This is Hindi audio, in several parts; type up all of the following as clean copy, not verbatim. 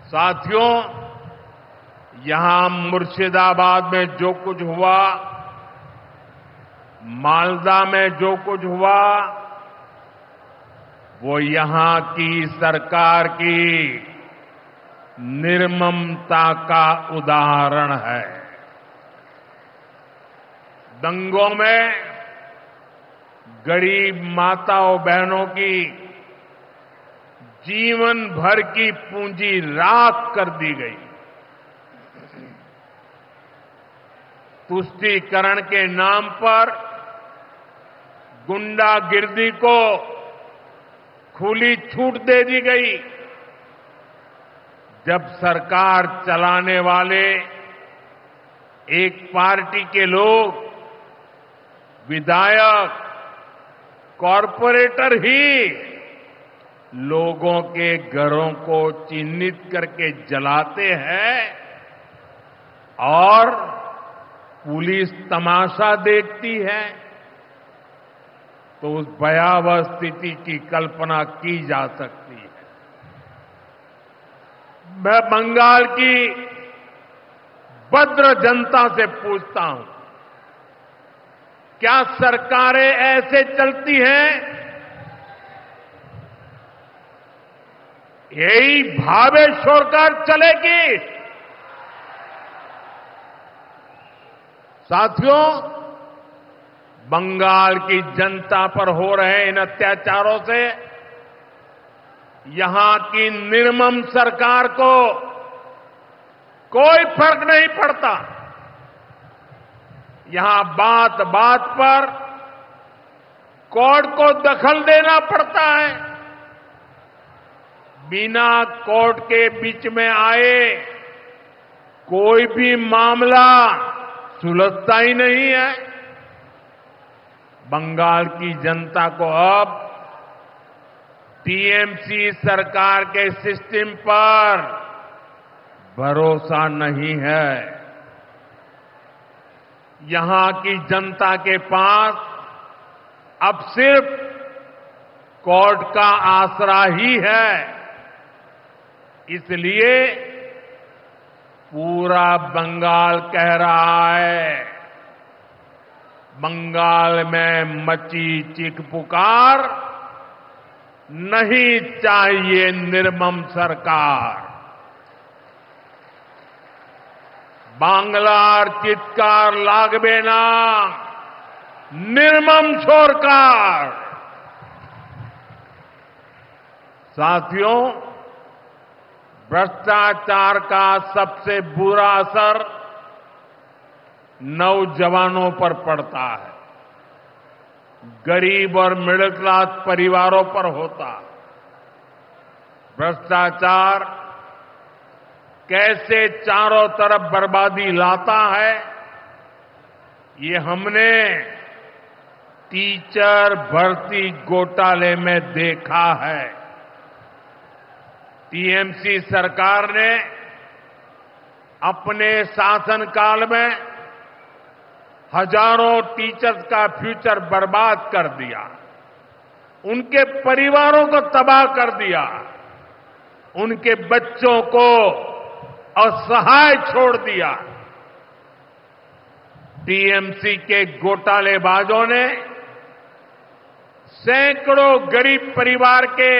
साथियों, यहां मुर्शिदाबाद में जो कुछ हुआ, मालदा में जो कुछ हुआ, वो यहां की सरकार की निर्ममता का उदाहरण है। दंगों में गरीब माताओं बहनों की जीवन भर की पूंजी राख कर दी गई। तुष्टीकरण के नाम पर गुंडागिर्दी को खुली छूट दे दी गई। जब सरकार चलाने वाले एक पार्टी के लोग, विधायक, कॉरपोरेटर ही लोगों के घरों को चिन्हित करके जलाते हैं और पुलिस तमाशा देखती है, तो उस भयावह स्थिति की कल्पना की जा सकती है। मैं बंगाल की भद्र जनता से पूछता हूं, क्या सरकारें ऐसे चलती हैं? यही भावेश्वर कर चलेगी? साथियों, बंगाल की जनता पर हो रहे इन अत्याचारों से यहां की निर्मम सरकार को कोई फर्क नहीं पड़ता। यहां बात बात पर कोर्ट को दखल देना पड़ता है। बिना कोर्ट के बीच में आए कोई भी मामला सुलझता ही नहीं है। बंगाल की जनता को अब टीएमसी सरकार के सिस्टम पर भरोसा नहीं है। यहां की जनता के पास अब सिर्फ कोर्ट का आसरा ही है। इसलिए पूरा बंगाल कह रहा है, बंगाल में मची चीख पुकार, नहीं चाहिए निर्मम सरकार। बांग्लार चित्कार लागबे ना, निर्मम सरकार। साथियों, भ्रष्टाचार का सबसे बुरा असर नौजवानों पर पड़ता है, गरीब और मिडिल क्लास परिवारों पर होता है। भ्रष्टाचार कैसे चारों तरफ बर्बादी लाता है, ये हमने टीचर भर्ती घोटाले में देखा है। टीएमसी सरकार ने अपने शासनकाल में हजारों टीचर्स का फ्यूचर बर्बाद कर दिया, उनके परिवारों को तबाह कर दिया, उनके बच्चों को असहाय छोड़ दिया। टीएमसी के घोटालेबाजों ने सैकड़ों गरीब परिवार के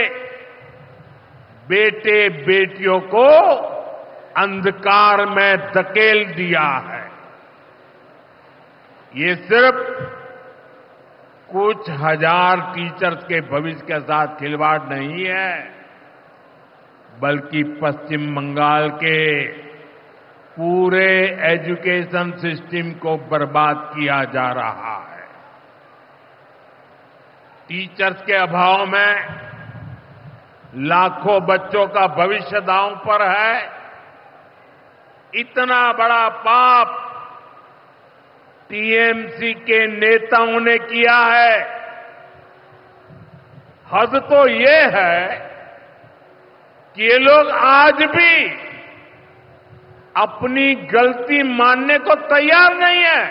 बेटे बेटियों को अंधकार में धकेल दिया है। ये सिर्फ कुछ हजार टीचर्स के भविष्य के साथ खिलवाड़ नहीं है, बल्कि पश्चिम बंगाल के पूरे एजुकेशन सिस्टम को बर्बाद किया जा रहा है। टीचर्स के अभाव में लाखों बच्चों का भविष्य दांव पर है। इतना बड़ा पाप टीएमसी के नेताओं ने किया है। हद तो ये है कि ये लोग आज भी अपनी गलती मानने को तैयार नहीं है।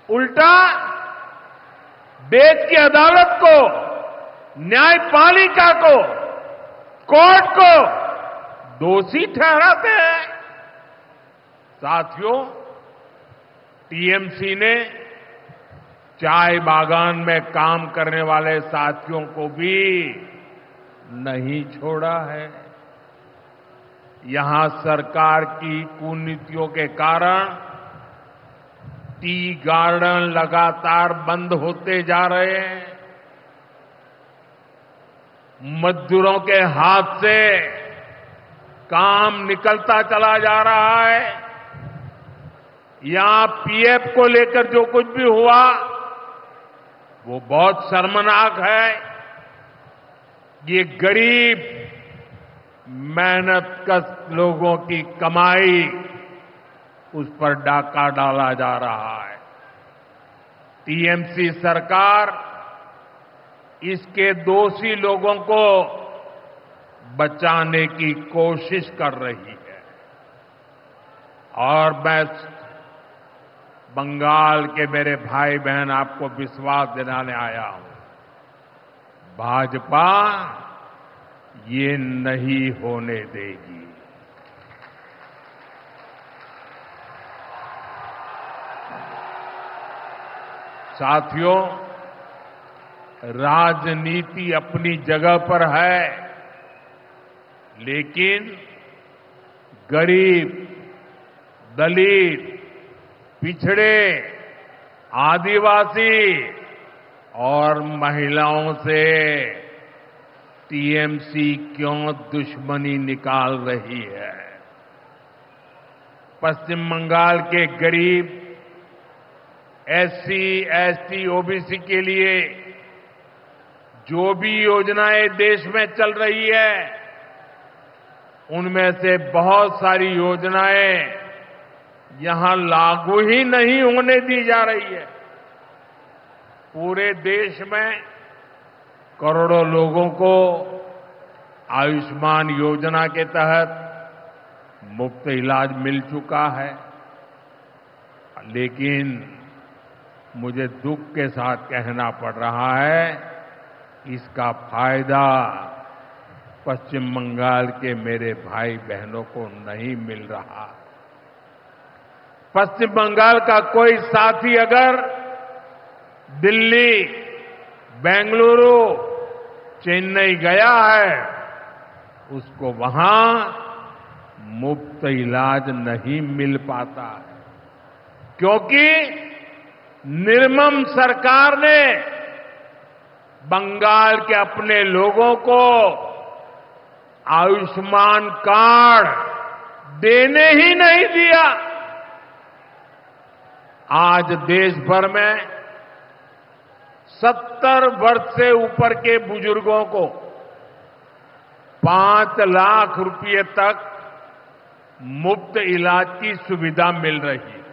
उल्टा देश की अदालत को, न्यायपालिका को, कोर्ट को दोषी ठहराते हैं। साथियों, टीएमसी ने चाय बागान में काम करने वाले साथियों को भी नहीं छोड़ा है। यहां सरकार की कुनीतियों के कारण टी गार्डन लगातार बंद होते जा रहे हैं। मजदूरों के हाथ से काम निकलता चला जा रहा है। यहां पीएफ को लेकर जो कुछ भी हुआ वो बहुत शर्मनाक है। ये गरीब मेहनतकश लोगों की कमाई, उस पर डाका डाला जा रहा है। टीएमसी सरकार इसके दोषी लोगों को बचाने की कोशिश कर रही है। और मैं बंगाल के मेरे भाई बहन आपको विश्वास दिलाने आया हूं, भाजपा ये नहीं होने देगी। साथियों, राजनीति अपनी जगह पर है, लेकिन गरीब, दलित, पिछड़े, आदिवासी और महिलाओं से टीएमसी क्यों दुश्मनी निकाल रही है? पश्चिम बंगाल के गरीब, एससी, एसटी, ओबीसी के लिए जो भी योजनाएं देश में चल रही है, उनमें से बहुत सारी योजनाएं यहां लागू ही नहीं होने दी जा रही है। पूरे देश में करोड़ों लोगों को आयुष्मान योजना के तहत मुफ्त इलाज मिल चुका है, लेकिन मुझे दुख के साथ कहना पड़ रहा है, इसका फायदा पश्चिम बंगाल के मेरे भाई बहनों को नहीं मिल रहा। पश्चिम बंगाल का कोई साथी अगर दिल्ली, बेंगलुरु, चेन्नई गया है, उसको वहां मुफ्त इलाज नहीं मिल पाता है, क्योंकि निर्मम सरकार ने बंगाल के अपने लोगों को आयुष्मान कार्ड देने ही नहीं दिया। आज देश भर में 70 वर्ष से ऊपर के बुजुर्गों को 5 लाख रुपए तक मुफ्त इलाज की सुविधा मिल रही है।